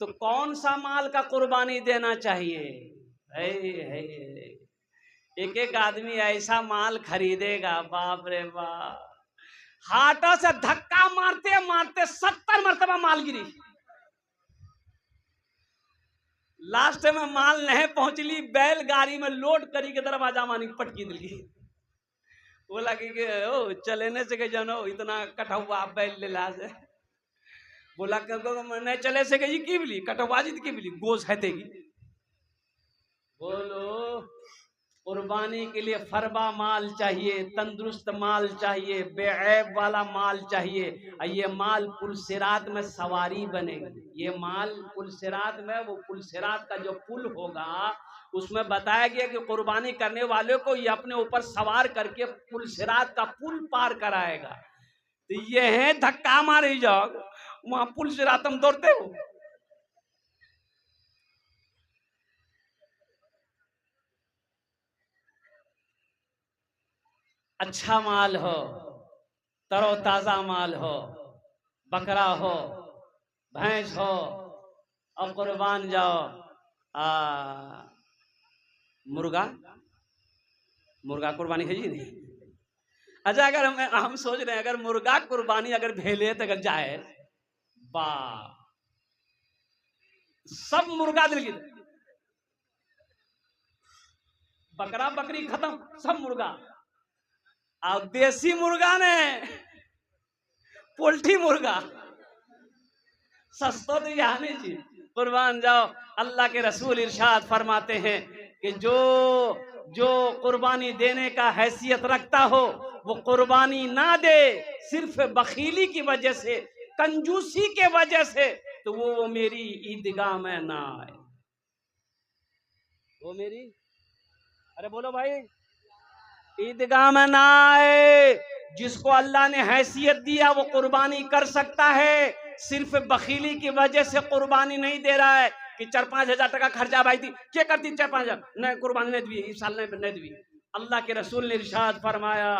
तो कौन सा माल का कुर्बानी देना चाहिए? है एक एक आदमी ऐसा माल खरीदेगा, बाप रे बाप, हाथों से धक्का मारते मारते 70 मरतबा माल गिरी। लास्ट में माल नहीं पहुंचली, बैलगाड़ी में लोड करी के दरवाजा मानी पटकी दिली। बोला कि ओ चलेने से के जनो इतना कटा हुआ बैल ले ला से। बोला नहीं चले से गई की बिली कटवाजी की बिली गोश है देगी। बोलो कुर्बानी के लिए फरबा माल चाहिए, तंदुरुस्त माल चाहिए, बेऐब वाला माल चाहिए। ये माल पुलसिरात में सवारी बनेगी। ये माल पुलसिरात में, वो पुलसिरात का जो पुल होगा उसमें बताया गया कि कुर्बानी करने वाले को ये अपने ऊपर सवार करके पुलसिरात का पुल पार कराएगा। तो ये है धक्का मारे जाओ, वहां पुलसिरात हम दौड़ते हो। अच्छा माल हो, तरोताजा माल हो, बकरा हो, भैंस हो, और कुर्बान जाओ। मुर्गा मुर्गा कुर्बानी है जी नहीं। अच्छा अगर हम सोच रहे हैं अगर मुर्गा कुर्बानी अगर भेले तो अगर जाए, वाह सब मुर्गा दिल की, बकरा बकरी खत्म, सब मुर्गा। और देसी मुर्गा ने पोल्ट्री मुर्गा सस्ता तो यहाँ नहीं जी। कुर्बान जाओ। अल्लाह के रसूल इरशाद फरमाते हैं कि जो जो कुर्बानी देने का हैसियत रखता हो वो कुर्बानी ना दे सिर्फ बखीली की वजह से, कंजूसी के वजह से, तो वो मेरी ईदगाह में ना आए। वो मेरी, अरे बोलो भाई, ईदगाह में ना आए। जिसको अल्लाह ने हैसियत दिया वो कुर्बानी कर सकता है, सिर्फ बखीली की वजह से कुर्बानी नहीं दे रहा है कि 4-5 हजार टका खर्चा भाई थी क्या करती 4-5 हजार नहीं कुर्बानी नहीं दी, इस साल नहीं दी। अल्लाह के रसूल ने इरशाद फरमाया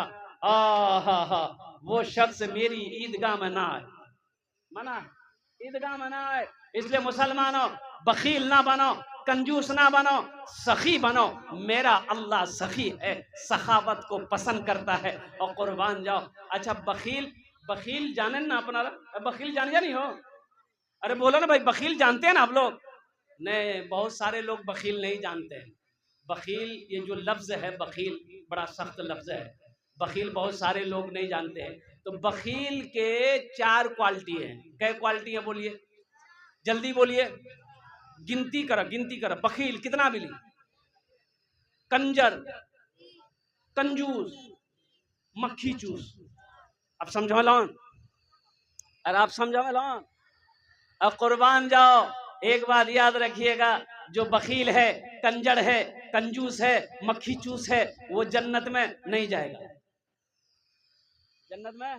वो शख्स मेरी ईदगाह में ना आए। मना, ईदगाह में ना आए। इसलिए मुसलमानों बखील ना बनो, कंजूस ना बनो, सखी बनो। मेरा अल्लाह सखी है, सखावत को पसंद करता है। और कुर्बान जाओ। अच्छा बखील, बखील जाने ना अपना, बखील जाने नहीं हो? अरे बोलो ना भाई, बखील जानते हैं ना आप लोग? नहीं, बहुत सारे लोग बखील नहीं जानते हैं। बखील ये जो लफ्ज है, बखील बड़ा सख्त लफ्ज है। बखील बहुत सारे लोग नहीं जानते हैं। तो बखील के 4 क्वालिटी हैं। क्या क्वालिटी है बोलिए, जल्दी बोलिए, गिनती करो, गिनती करो। बखील कितना मिली? कंजर, कंजूस, मक्खी चूस। अब समझो लौन, अरे आप समझो लौन। अब कुर्बान जाओ। एक बात याद रखिएगा, जो बखील है, कंजर है, कंजूस है, मक्खी चूस है, वो जन्नत में नहीं जाएगा। जन्नत में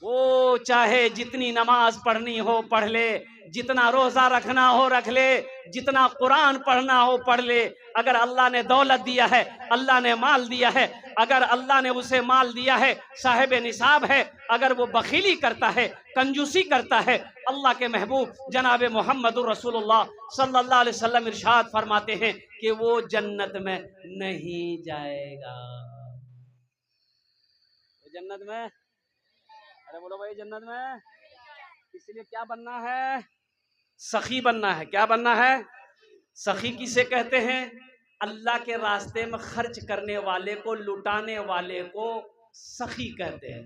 वो चाहे जितनी नमाज पढ़नी हो पढ़ ले, जितना रोजा रखना हो रख ले, जितना कुरान पढ़ना हो पढ़ ले। अगर अल्लाह ने दौलत दिया है, अल्लाह ने माल दिया है, अगर अल्लाह ने उसे माल दिया है, साहिब निसाब है, अगर वो बखीली करता है, कंजूसी करता है, अल्लाह के महबूब जनाब मोहम्मदुर रसूलुल्लाह सल्लल्लाहु अलैहि वसल्लम इरशाद फरमाते हैं कि वो जन्नत में नहीं जाएगा। जन्नत में, अरे बोलो भाई, जन्नत में। इसलिए क्या बनना है? सखी बनना है। क्या बनना है? सखी किसे कहते हैं? अल्लाह के रास्ते में खर्च करने वाले को, लुटाने वाले को सखी कहते हैं।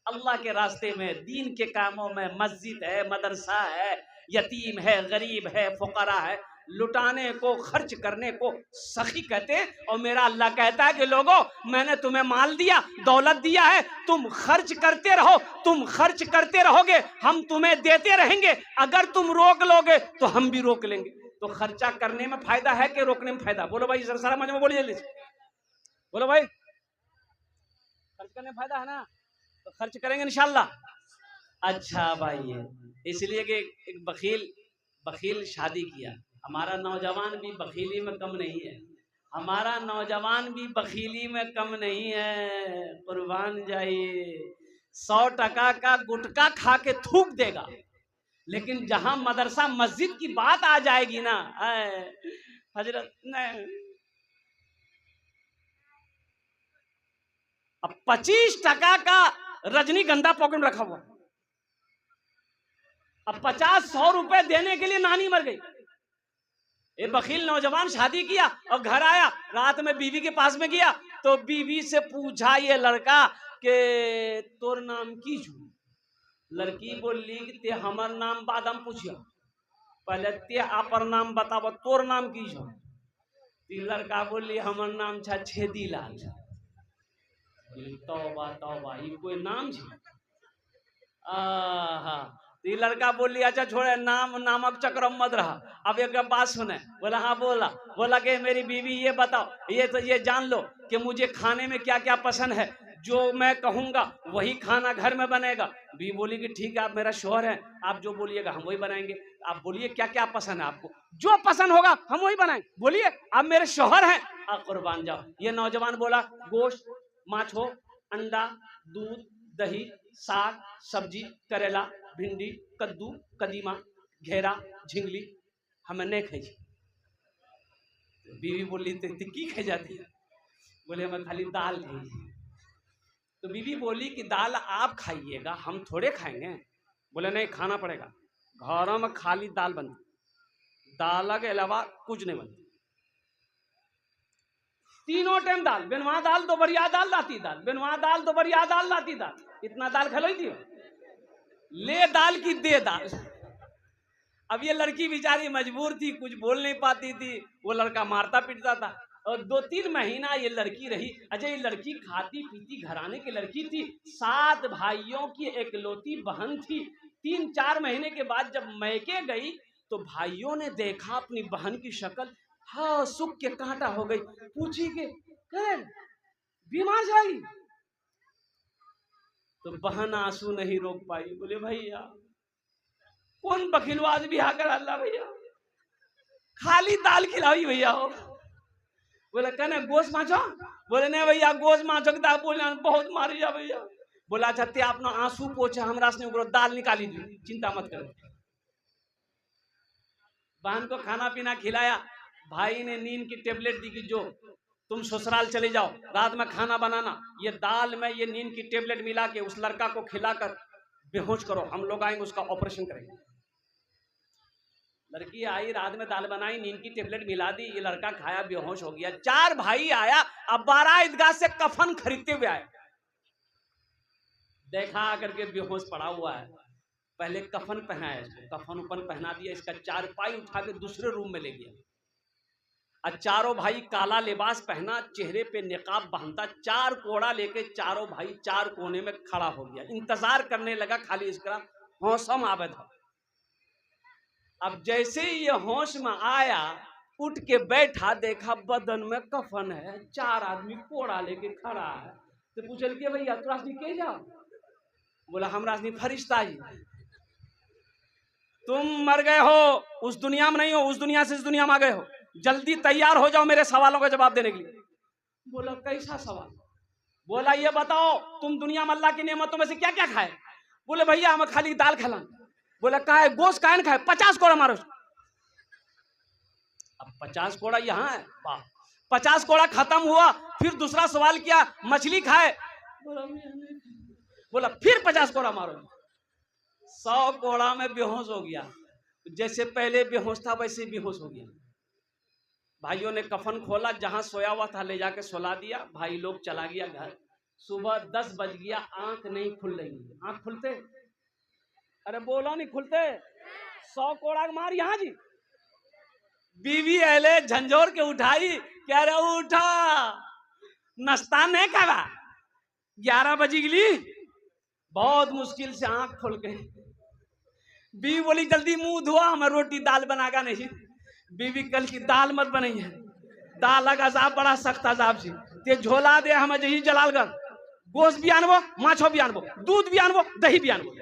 अल्लाह के रास्ते में, दीन के कामों में, मस्जिद है, मदरसा है, यतीम है, गरीब है, फुकरा है, लुटाने को, खर्च करने को सखी कहते हैं। और मेरा अल्लाह कहता है कि लोगों, मैंने तुम्हें माल दिया, दौलत दिया है, तुम खर्च करते रहो, तुम खर्च करते रहोगे, हम तुम्हें देते रहेंगे। अगर तुम रोक लोगे तो हम भी रोक लेंगे। तो खर्चा करने में फायदा है कि रोकने में फायदा? बोलो भाई, सारा मजमा बोलिए जल्दी से। बोलो भाई, खर्च करने में फायदा है ना? तो खर्च करेंगे इंशाल्लाह। अच्छा भाई, इसलिए कि एक बखील शादी किया। हमारा नौजवान भी बखीली में कम नहीं है, हमारा नौजवान भी बखीली में कम नहीं है। कुर्बान जाइए, 100 टका का गुटखा खा के थूक देगा, लेकिन जहां मदरसा मस्जिद की बात आ जाएगी ना, हजरत नहीं, अब 25 टका का रजनीगंधा पॉकेट में रखा हुआ, अब 50-100 रुपए देने के लिए नानी मर गई। ये बखील नौजवान शादी किया और घर आया, रात में बीवी के पास में गया तो बीवी से पूछा ये लड़का के तोर नाम की छू? लड़की बोली कि ते हमर नाम बादम पूछिया, पहले ते अपर नाम बताब, तोर नाम की छो? लड़का बोली हमर नाम छा छेदी लाल। तौबा तौबा, ये कोई नाम छे? तो लड़का बोली अच्छा छोड़े, नाम नामक चक्र मत रहा। अब एक बात सुने, बोला हाँ बोला कि मेरी बीवी ये बताओ, ये तो ये जान लो कि मुझे खाने में क्या क्या पसंद है, जो मैं कहूंगा वही खाना घर में बनेगा। बीवी बोली कि ठीक है, आप मेरा शौहर है, आप जो बोलिएगा हम वही बनाएंगे। आप बोलिए क्या क्या पसंद है आपको, जो पसंद होगा हम वही बनाएंगे, बोलिए आप मेरे शौहर हैं, आप कुर्बान जाओ। ये नौजवान बोला गोश्त, माछो, अंडा, दूध, दही, साग, सब्जी, करेला, भिंडी, कद्दू, कदीमा, घेरा, झिंगली, हमें नहीं खाई। बीवी बोली तो की खाई जाती है? बोले हमें खाली दाल खाई। तो बीवी बोली कि दाल आप खाइएगा, हम थोड़े खाएंगे। बोले नहीं, खाना पड़ेगा, घरों में खाली दाल बनती, दाल के अलावा कुछ नहीं बनती। तीनों टाइम दाल, बिनवा दाल तो बढ़िया दाल लाती दाल, बिनवा दाल तो बढ़िया दाल लाती दाल। इतना दाल खलोई थी, ले दाल की दे दाल। अब ये लड़की बेचारी मजबूर थी, कुछ बोल नहीं पाती थी, वो लड़का मारता पीटता था। और 2-3 महीना ये लड़की रही। अच्छा, ये लड़की खाती पीती घराने की लड़की थी, 7 भाइयों की एकलौती बहन थी। 3-4 महीने के बाद जब मैके गई तो भाइयों ने देखा अपनी बहन की शक्ल, हाँ सुख के कांटा हो गई। पूछी कि बीमार जाएगी? तो बहन आंसू नहीं रोक पाई, बोले भैया कौन बखिलवाज भी आकर अल्लाह भैया, खाली दाल खिलाई भैया हो। बोले कहने गोश्त माछो? बोले नहीं भैया, गोश्त माछो के बोले बहुत मारी जा भैया। बोला अच्छा ते अपना आंसू पोछा, हमरा से दाल निकाली दी, चिंता मत करो। बहन को खाना पीना खिलाया, भाई ने नींद की टेबलेट दी कि जो तुम ससुराल चले जाओ, रात में खाना बनाना, ये दाल में ये नींद की टेबलेट मिला के उस लड़का को खिलाकर बेहोश करो, हम लोग आएंगे उसका ऑपरेशन करेंगे। लड़की आई, रात में दाल बनाई, नींद की टेबलेट मिला दी, ये लड़का खाया, बेहोश हो गया। 4 भाई आया, अब 12 ईदगाह से कफन खरीदते हुए आए, देखा करके बेहोश पड़ा हुआ है। पहले कफन पहनाया इसको, कफन उपन पहना दिया, इसका 4 पाई उठा के दूसरे रूम में ले गया। और 4 भाई काला लिबास पहना, चेहरे पे निकाब बांधता, 4 कोड़ा लेके 4 भाई 4 कोने में खड़ा हो गया, इंतजार करने लगा खाली इसका होशम आवे था। अब जैसे ही ये होश में आया, उठ के बैठा, देखा बदन में कफन है, 4 आदमी कोड़ा लेके खड़ा है। तो पूछल के भैया तोरा के जाओ? बोला हमरा फरिश्ता ही, तुम मर गए हो, उस दुनिया में नहीं हो, उस दुनिया से इस दुनिया में आ गए हो, जल्दी तैयार हो जाओ मेरे सवालों का जवाब देने के लिए। बोला कैसा सवाल? बोला ये बताओ तुम दुनिया में अल्लाह की नेमतों में से क्या क्या खाए? बोले भैया हम खाली दाल खिला। बोला काहे गोश्त काहे खाए? 50 कोड़ा मारो। अब 50 कोड़ा यहाँ है, 50 कोड़ा खत्म हुआ, फिर दूसरा सवाल किया मछली खाए? बोला फिर 50 कोड़ा मारो। 100 कोड़ा में बेहोश हो गया, जैसे पहले बेहोश था वैसे बेहोश हो गया। भाइयों ने कफन खोला, जहां सोया हुआ था ले जाके सुला दिया, भाई लोग चला गया घर। सुबह 10 बज गया, आंख नहीं खुल रही। आंख खुलते? अरे बोलो नहीं खुलते। 100 कोड़ा मार यहाँ जी। बीवी अहले झंझोर के उठाई, कह रहे उठा, नाश्ता नहीं खावा, 11 बजी गली। बहुत मुश्किल से आंख खुल गई। बीवी बोली जल्दी मुंह धोआ, हमें रोटी दाल बनागा नहीं। बीवी कल की दाल मत बनी है, दाल का अजाब बड़ा सख्त अजाब से, ते झोला दे हमें जही जलालगढ़, गोश्त भी आनबो, माछो भी आनबो, दूध भी आनबो, दही भी आनबो।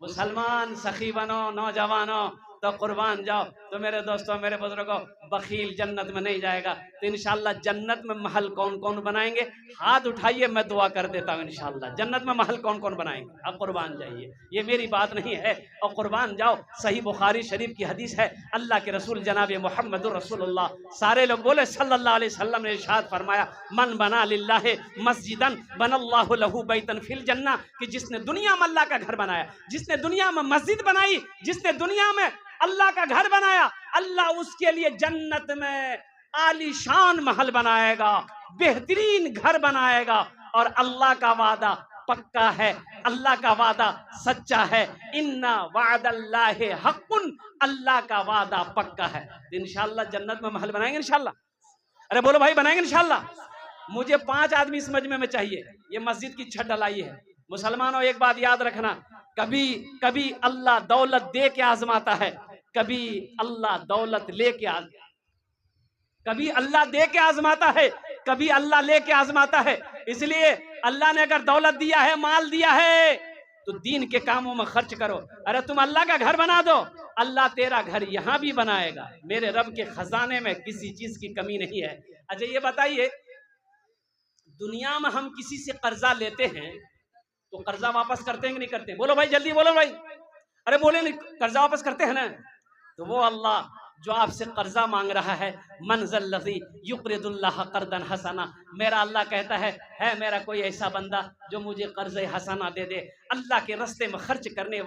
मुसलमान सखी बनो, नौजवानों, तो कुर्बान जाओ। तो मेरे दोस्तों, मेरे बुजुर्गों, बखील जन्नत में नहीं जाएगा। तो इंशाल्लाह जन्नत में महल कौन कौन बनाएंगे, हाथ उठाइए, मैं दुआ कर देता हूँ। इंशाल्लाह जन्नत में महल कौन कौन बनाएंगे, अब कुर्बान जाइए, ये मेरी बात नहीं है, और कुर्बान जाओ। सही बुखारी शरीफ की हदीस है, अल्लाह के रसूल जनाब मोहम्मद रसूलुल्लाह, सारे लोग बोले सल्लल्लाहु अलैहि वसल्लम ने इरशाद फरमाया, मन बना लिल्लाहि मस्जिदन बनल्लाहु लहू बैतन फिल जन्नह, कि जिसने दुनिया में अल्लाह का घर बनाया, जिसने दुनिया में मस्जिद बनाई, जिसने दुनिया में अल्लाह का घर बनाया, अल्लाह उसके लिए जन्नत में आलीशान महल बनाएगा, बेहतरीन घर बनाएगा। और अल्लाह का वादा पक्का है, अल्लाह का वादा सच्चा है, इन्ना वादल्लाहि हक़्क़ुन, अल्लाह का वादा पक्का है। इंशाअल्लाह जन्नत में महल बनाएंगे इंशाअल्लाह। अरे बोलो भाई, बनाएंगे इंशाअल्लाह। मुझे 5 आदमी इस मजमे में चाहिए। ये मस्जिद की छत ढलाई है। मुसलमानों, एक बात याद रखना, कभी कभी अल्लाह दौलत दे के आजमाता है, कभी अल्लाह दौलत लेके कभी अल्लाह दे के आजमाता है, कभी अल्लाह लेके आजमाता है। इसलिए अल्लाह ने अगर दौलत दिया है, माल दिया है, तो दीन के कामों में खर्च करो। अरे तुम अल्लाह का घर बना दो, अल्लाह तेरा घर यहां भी बनाएगा। मेरे रब के खजाने में किसी चीज की कमी नहीं है। अच्छा ये बताइए, दुनिया में हम किसी से कर्जा लेते हैं तो कर्जा वापस करते हैं कि नहीं करते? बोलो भाई, जल्दी बोलो भाई। अरे बोले नहीं, कर्जा वापस करते हैं ना। तो वो अल्लाह जो आपसे कर्जा मांग रहा है, मनज़ल्लज़ी युक़रिदुल्लाह क़र्दन हसना, मेरा अल्लाह कहता है मेरा कोई ऐसा बंदा जो मुझे कर्ज हसना दे दे। अल्लाह के रास्ते में खर्च करने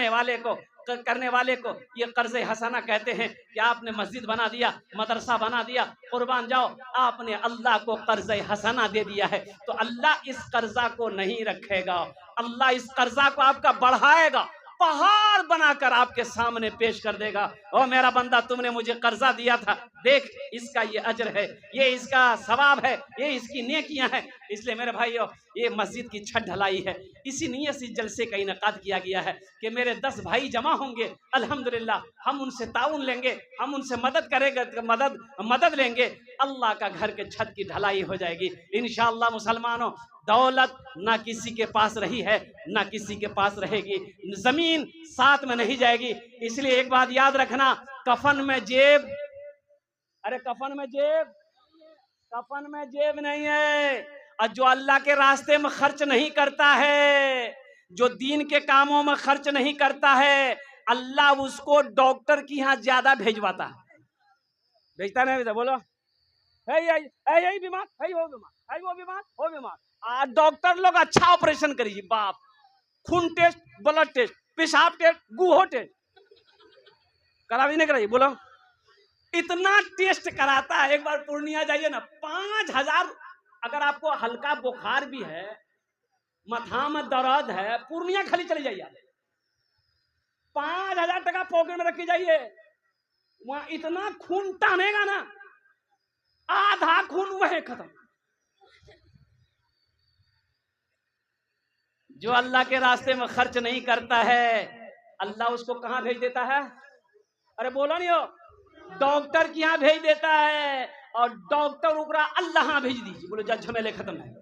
वाले को ये कर्ज हसना कहते हैं कि आपने मस्जिद बना दिया, मदरसा बना दिया, कुर्बान जाओ, आपने अल्लाह को कर्ज हसना दे दिया है। तो अल्लाह इस कर्जा को नहीं रखेगा, अल्लाह इस कर्जा को आपका बढ़ाएगा, पहाड़ बनाकर आपके सामने पेश कर देगा। ओ मेरा बंदा, तुमने मुझे कर्जा दिया था, देख इसका ये अजर है, ये इसका सवाब है, ये इसकी नेकियां हैं। इसलिए मेरे भाइयों, ये मस्जिद की छत ढलाई है, इसी नीयत से जलसे का इनेकाद किया गया है कि मेरे 10 भाई जमा होंगे, अल्हम्दुलिल्लाह हम उनसे ताउन लेंगे, हम उनसे मदद करेंगे, मदद लेंगे, अल्लाह का घर के छत की ढलाई हो जाएगी इंशाअल्लाह। मुसलमानों, दौलत ना किसी के पास रही है, ना किसी के पास रहेगी, जमीन साथ में नहीं जाएगी। इसलिए एक बात याद रखना, कफन में जेब, अरे कफन में जेब नहीं है। और जो अल्लाह के रास्ते में खर्च नहीं करता है, जो दीन के कामों में खर्च नहीं करता है, अल्लाह उसको डॉक्टर की यहाँ ज्यादा भेजवाता है। भेजता नहीं भेजता? बोलो, है यही बीमार, है वो बीमार, है वो बीमार, वो बीमार। डॉक्टर लोग अच्छा ऑपरेशन करिए, बाप, खून टेस्ट, ब्लड टेस्ट, पेशाब टेस्ट, गुहो टेस्ट करावी नहीं कराइए? बोलो, इतना टेस्ट कराता है। एक बार पूर्णिया जाइए ना, 5000, अगर आपको हल्का बुखार भी है, माथा में दर्द है, पूर्णिया खाली चले जाइए, 5000 टका पॉकेट में रख के जाइए, वहां इतना खून टानेगा ना, आधा खून वहीं खत्म। जो अल्लाह के रास्ते में खर्च नहीं करता है, अल्लाह उसको कहां भेज देता है? अरे बोलो नहीं हो, डॉक्टर के यहाँ भेज देता है, और डॉक्टर उकरा अल्लाह भेज दीजिए। बोलो जा, झमेले खत्म है।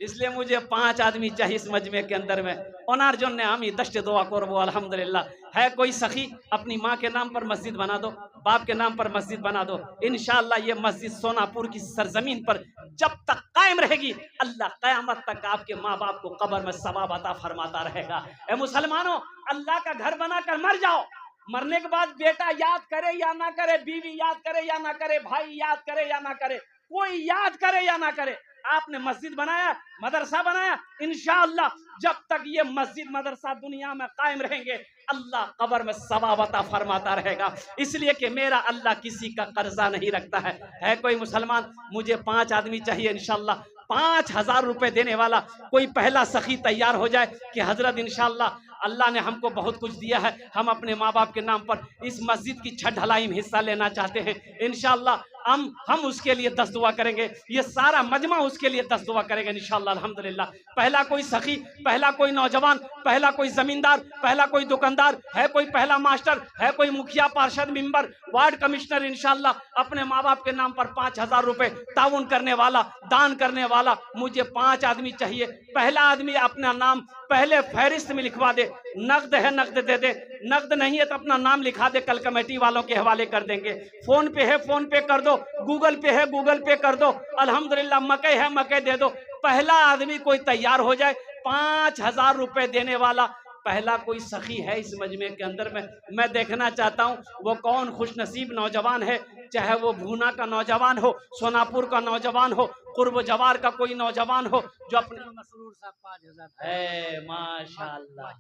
इसलिए मुझे 5 आदमी चाहिए इस मजमे के अंदर में। ओनार जो ने हम दश्त दुआ करबो अल्हम्दुलिल्लाह। है कोई सखी, अपनी माँ के नाम पर मस्जिद बना दो, बाप के नाम पर मस्जिद बना दो। इंशाअल्लाह ये मस्जिद सोनापुर की सरजमीन पर जब तक कायम रहेगी, अल्लाह कयामत तक आपके माँ बाप को कब्र में सवाब अता फरमाता रहेगा। ए मुसलमानों, अल्लाह का घर बनाकर मर जाओ, मरने के बाद बेटा याद करे या ना करे, बीवी याद करे या ना करे, भाई याद करे या ना करे, कोई याद करे या ना करे, आपने मस्जिद बनाया, मदरसा बनाया, इंशाअल्लाह जब तक ये मस्जिद मदरसा दुनिया में कायम रहेंगे, अल्लाह कब्र में सवाब अता फरमाता रहेगा। इसलिए कि मेरा अल्लाह किसी का कर्जा नहीं रखता है। है कोई मुसलमान? मुझे 5 आदमी चाहिए इंशाअल्लाह। 5000 रुपए देने वाला कोई पहला सखी तैयार हो जाए कि हजरत इंशाअल्लाह अल्लाह ने हमको बहुत कुछ दिया है, हम अपने माँ बाप के नाम पर इस मस्जिद की छत ढलाई में हिस्सा लेना चाहते हैं। इंशाअल्लाह हम उसके लिए 10 दुआ करेंगे, ये सारा मजमा उसके लिए 10 दुआ करेंगे इंशाअल्लाह अल्हम्दुलिल्लाह। पहला कोई सखी, पहला कोई नौजवान, पहला कोई जमींदार, पहला कोई दुकानदार, है कोई पहला मास्टर, है कोई मुखिया, पार्षद, मेंबर, वार्ड कमिश्नर, इंशाअल्लाह अपने माँ बाप के नाम पर 5000 रुपए ताउन करने वाला, दान करने वाला, मुझे 5 आदमी चाहिए। पहला आदमी अपना नाम पहले फहरिस्त में लिखवा दे, नकद है नकद दे दे, नकद नहीं है तो अपना नाम लिखा दे, कल कमेटी वालों के हवाले कर देंगे। फोन पे है फोन पे कर दो, गूगल पे है गूगल पे कर दो, अल्हम्दुलिल्लाह मकई है मकई दे दो। पहला आदमी कोई तैयार हो जाए 5,000 रुपए देने वाला, पहला कोई सखी है इस मजमे के अंदर में, मैं देखना चाहता हूँ वो कौन खुशनसीब नौजवान है, चाहे वो भूना का नौजवान हो, सोनापुर का नौजवान हो, कुर्ब जवार का कोई नौजवान हो जो अपने मसरूर साहब 5,000 माशाल्लाह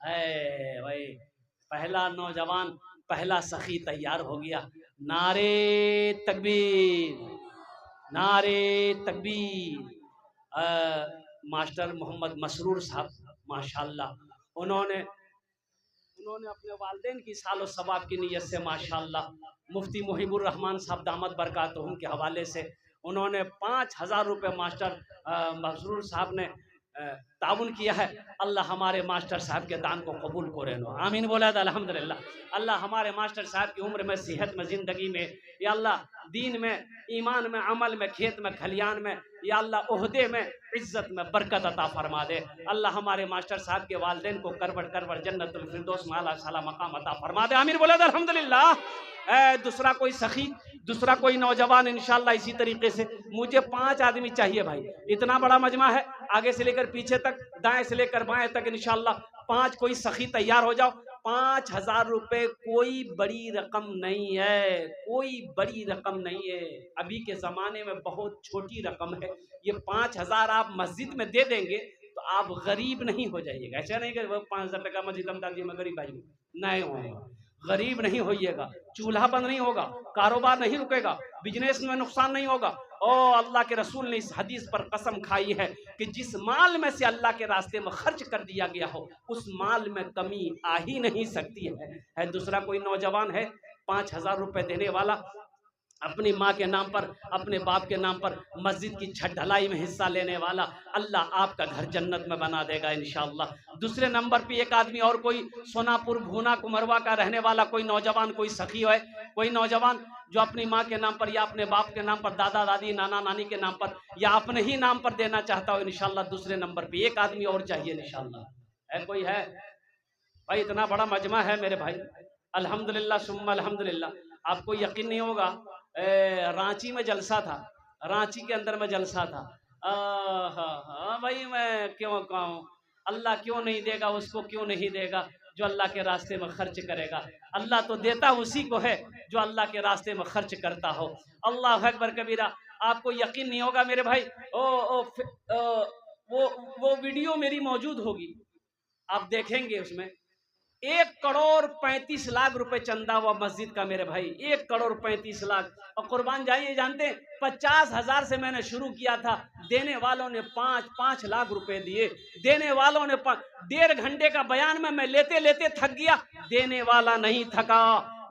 है भाई, पहला नौजवान पहला सखी तैयार हो गया। नारे तकबीर, नारे तकबीर। मास्टर मोहम्मद मसरूर साहब माशाल्लाह, उन्होंने अपने वालिदैन की सालो सवाब की नीयत से माशाल्लाह मुफ्ती मुहिबुर रहमान साहब दामद बरकातहुम के हवाले से उन्होंने 5,000 रुपये मास्टर मसरूर साहब ने ताउन किया है। अल्लाह हमारे मास्टर साहब के दान को कबूल करे नो, आमीन बोला अल्हम्दुलिल्लाह। अल्लाह हमारे मास्टर साहब की उम्र में, सेहत में, ज़िंदगी में, या अल्लाह दीन में, ईमान में, अमल में, खेत में, खलियान में, या अल्लाह ओहदे में, इज्जत में बरकत अता फरमा दे। अल्लाह हमारे मास्टर साहब के वालिदैन को करवट करवट जन्नतुल फिरदौस में आला साला मकाम अता फरमा दे, आमीन बोला अल्हम्दुलिल्लाह। दूसरा कोई सखी, दूसरा कोई नौजवान इंशाल्लाह इसी तरीके से। मुझे 5 आदमी चाहिए भाई, इतना बड़ा मजमा है, आगे से लेकर पीछे तक, दाएं से लेकर बाएं तक इंशाल्लाह 5 कोई सखी तैयार हो जाओ। 5,000 रुपए कोई बड़ी रकम नहीं है, कोई बड़ी रकम नहीं है, अभी के ज़माने में बहुत छोटी रकम है। ये 5,000 आप मस्जिद में दे देंगे तो आप गरीब नहीं हो जाइएगा। ऐसा नहीं कि वो 5,000 टका मस्जिद अमदादी में गरीब भाई नहीं होगा, गरीब नहीं होइएगा, चूल्हा बंद नहीं होगा, कारोबार नहीं रुकेगा, बिजनेस में नुकसान नहीं होगा। ओ अल्लाह के रसूल ने इस हदीस पर कसम खाई है कि जिस माल में से अल्लाह के रास्ते में खर्च कर दिया गया हो उस माल में कमी आ ही नहीं सकती है। दूसरा कोई नौजवान है 5,000 रुपए देने वाला, अपनी माँ के नाम पर, अपने बाप के नाम पर मस्जिद की छत ढलाई में हिस्सा लेने वाला, अल्लाह आपका घर जन्नत में बना देगा इंशाअल्लाह। दूसरे नंबर पे एक आदमी और कोई सोनापुर भूना कुमरवा का रहने वाला कोई नौजवान, कोई सखी है, कोई नौजवान जो अपनी माँ के नाम पर या अपने बाप के नाम पर, दादा दादी नाना नानी के नाम पर या अपने ही नाम पर देना चाहता हो इंशाअल्लाह। दूसरे नंबर पे एक आदमी और चाहिए इंशाअल्लाह। है कोई है भाई? इतना बड़ा मजमा है मेरे भाई, अल्हम्दुलिल्लाह सुम्मा अल्हम्दुलिल्लाह। आपको यकीन नहीं होगा, रांची में जलसा था, रांची के अंदर में जलसा था। हाँ भाई, मैं क्यों कहूँ, अल्लाह क्यों नहीं देगा उसको, क्यों नहीं देगा जो अल्लाह के रास्ते में खर्च करेगा। अल्लाह तो देता उसी को है जो अल्लाह के रास्ते में खर्च करता हो। अल्लाह अकबर कबीरा। आपको यकीन नहीं होगा मेरे भाई, वो वीडियो मेरी मौजूद होगी, आप देखेंगे उसमें 1,35,00,000 रुपए चंदा हुआ मस्जिद का मेरे भाई, 1,35,00,000। और कुर्बान जाइए, जानते हैं 50,000 से मैंने शुरू किया था, देने वालों ने 5-5 लाख रुपए दिए, देने वालों ने 1.5 घंटे का बयान में मैं लेते लेते थक गया, देने वाला नहीं थका,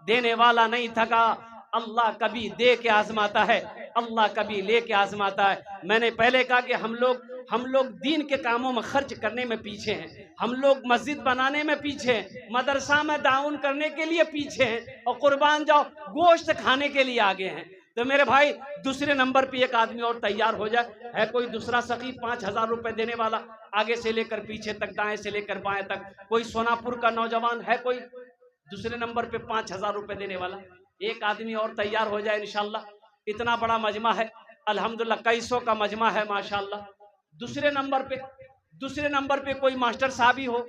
देने वाला नहीं थका। अल्लाह कभी दे के आजमाता है, अल्लाह कभी ले के आजमाता है। मैंने पहले कहा कि हम लोग दीन के कामों में खर्च करने में पीछे हैं, हम लोग मस्जिद बनाने में पीछे हैं, मदरसा में दाउन करने के लिए पीछे हैं, और कुर्बान जाओ गोश्त खाने के लिए आगे हैं। तो मेरे भाई दूसरे नंबर पे एक आदमी और तैयार हो जाए। है कोई दूसरा सखी 5,000 रुपए देने वाला, आगे से लेकर पीछे तक, दाएं से लेकर बाएं तक? कोई सोनापुर का नौजवान है कोई दूसरे नंबर पे 5,000 रुपए देने वाला? एक आदमी और तैयार हो जाए इंशाल्लाह। इतना बड़ा मजमा है अल्हम्दुलिल्लाह, कई सौ का मजमा है माशाल्लाह। दूसरे नंबर पे कोई मास्टर साहब ही हो,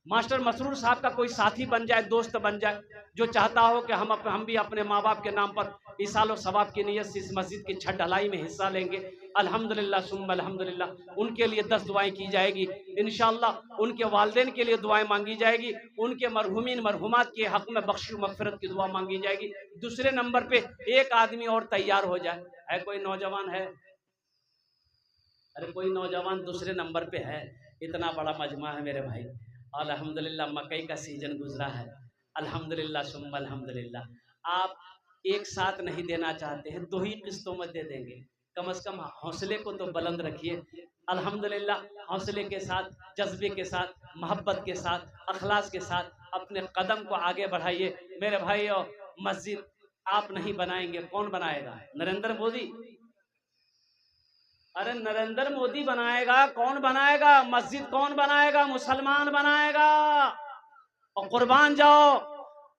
मास्टर मसरूर साहब का कोई साथी बन जाए, दोस्त बन जाए, जो चाहता हो कि हम भी अपने माँ बाप के नाम पर इसालो सवाब की नीयत से इस मस्जिद की छत ढलाई में हिस्सा लेंगे। अल्हम्दुलिल्लाह सुम्मा अल्हम्दुलिल्लाह। उनके लिए 10 दुआएं की जाएगी इंशाअल्लाह, उनके वालिदैन के लिए दुआएं मांगी जाएगी, उनके मरहुमीन मरहुमात के हक में बख्शु मगफिरत की दुआ मांगी जाएगी। दूसरे नंबर पे एक आदमी और तैयार हो जाए। है कोई नौजवान है? अरे कोई नौजवान दूसरे नंबर पे है? इतना बड़ा मजमा है मेरे भाई। अल्हम्दुलिल्लाह मकई का सीजन गुजरा है, अल्हम्दुलिल्लाह सुम्मा अल्हम्दुलिल्लाह। आप एक साथ नहीं देना चाहते हैं, 2 ही किस्तों में दे देंगे। कम से कम हौसले को तो बुलंद रखिए। अल्हम्दुलिल्लाह हौसले के साथ, जज्बे के साथ, मोहब्बत के साथ, अखलास के साथ अपने कदम को आगे बढ़ाइए मेरे भाई। और मस्जिद आप नहीं बनाएंगे, कौन बनाएगा? नरेंद्र मोदी? अरे नरेंद्र मोदी बनाएगा, कौन बनाएगा? मस्जिद कौन बनाएगा? मुसलमान बनाएगा। और कुर्बान जाओ,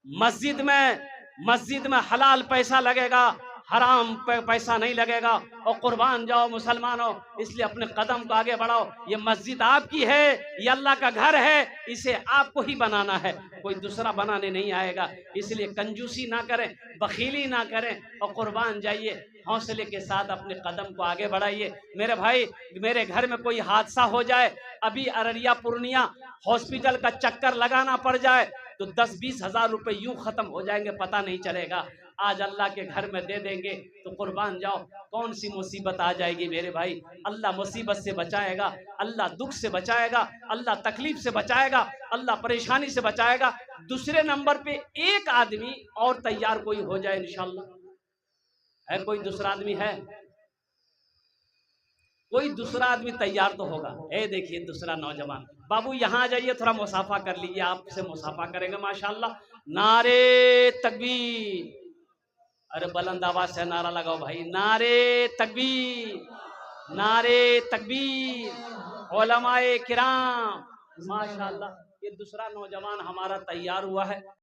मस्जिद में हलाल पैसा लगेगा, हराम पैसा नहीं लगेगा। और कुर्बान जाओ मुसलमानों, इसलिए अपने कदम को आगे बढ़ाओ। ये मस्जिद आपकी है, ये अल्लाह का घर है, इसे आपको ही बनाना है, कोई दूसरा बनाने नहीं आएगा। इसलिए कंजूसी ना करें, बखीली ना करें, और कुर्बान जाइए, हौसले के साथ अपने कदम को आगे बढ़ाइए। मेरे भाई, मेरे घर में कोई हादसा हो जाए, अभी अररिया पूर्णिया हॉस्पिटल का चक्कर लगाना पड़ जाए, तो 10-20 हजार रुपए यूं खत्म हो जाएंगे, पता नहीं चलेगा। आज अल्लाह के घर में दे देंगे तो कुर्बान जाओ, कौन सी मुसीबत आ जाएगी मेरे भाई। अल्लाह मुसीबत से बचाएगा, अल्लाह दुख से बचाएगा, अल्लाह तकलीफ से बचाएगा, अल्लाह परेशानी से बचाएगा। दूसरे नंबर पे एक आदमी और तैयार कोई हो जाए इंशाल्लाह। है कोई दूसरा आदमी? है कोई दूसरा आदमी तैयार तो होगा। ए देखिए दूसरा नौजवान, बाबू यहाँ आ जाइए, थोड़ा मुसाफा कर लीजिए, आपसे मुसाफा करेंगे माशाल्लाह। नारे तकबीर, अरे बुलंद आवाज से नारा लगाओ भाई, नारे तकबीर, नारे तकबीर। उलमाए किराम माशाल्लाह, ये दूसरा नौजवान हमारा तैयार हुआ है।